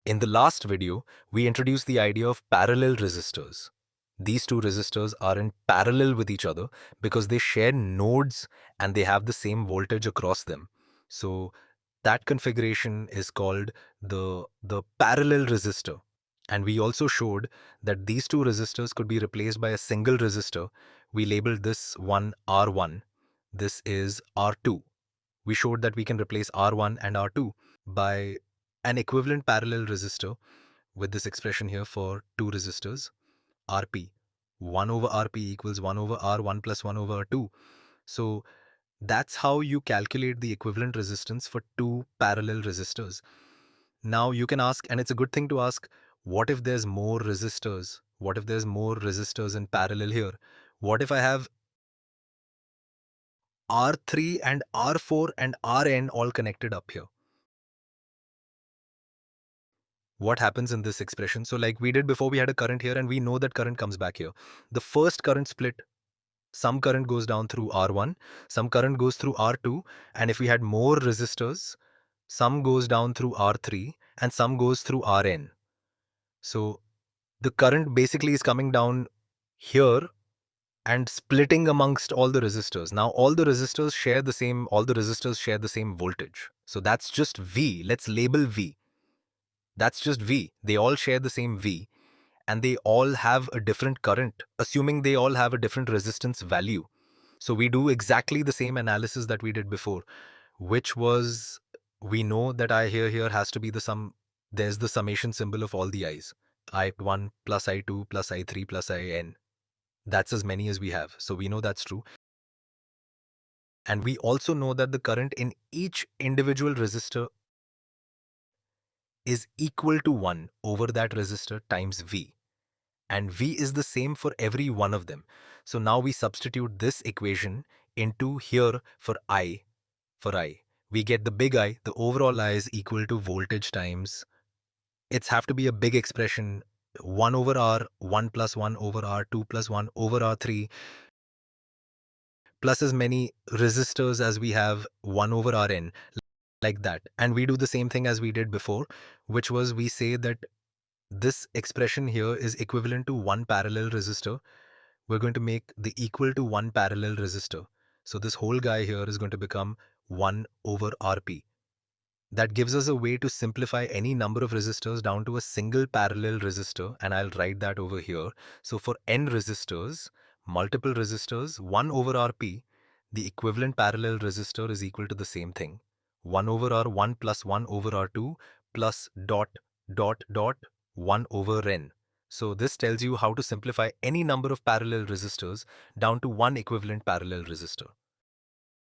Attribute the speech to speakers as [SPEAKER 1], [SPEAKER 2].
[SPEAKER 1] In the last video, we introduced the idea of parallel resistors. These two resistors are in parallel with each other because they share nodes and they have the same voltage across them. So that configuration is called the parallel resistor. And we also showed that these two resistors could be replaced by a single resistor. We labeled this one R1. This is R2. We showed that we can replace R1 and R2 by an equivalent parallel resistor with this expression here for two resistors, Rp. 1 over Rp equals 1 over R1 plus 1 over R2. So that's how you calculate the equivalent resistance for two parallel resistors. Now you can ask, and it's a good thing to ask, what if there's more resistors? What if there's more resistors in parallel here? What if I have R3 and R4 and Rn all connected up here? What happens in this expression? So like we did before, we had a current here and we know that current comes back here. The first current split, some current goes down through R1, some current goes through R2, and if we had more resistors, some goes down through R3 and some goes through Rn. So the current basically is coming down here and splitting amongst all the resistors. Now all the resistors share the same voltage. So that's just V. Let's label V. That's just V. They all share the same V and they all have a different current, assuming they all have a different resistance value. So we do exactly the same analysis that we did before, which was, we know that I here has to be the sum. There's the summation symbol of all the i's. I1 plus I2 plus I3 plus IN. That's as many as we have. So we know that's true. And we also know that the current in each individual resistor is equal to 1 over that resistor times V. And V is the same for every one of them. So now we substitute this equation into here for I. We get the big I, the overall I is equal to voltage times, it's have to be a big expression, 1 over R, 1 plus 1 over R, 2 plus 1 over R3, plus as many resistors as we have 1 over Rn, like that. And we do the same thing as we did before, which was we say that this expression here is equivalent to one parallel resistor. We're going to make the equal to one parallel resistor. So this whole guy here is going to become 1 over Rp. That gives us a way to simplify any number of resistors down to a single parallel resistor, and I'll write that over here. So for n resistors, multiple resistors, 1 over Rp, the equivalent parallel resistor is equal to the same thing. 1 over R1 plus 1 over R2 plus dot dot dot 1 over N. So this tells you how to simplify any number of parallel resistors down to one equivalent parallel resistor.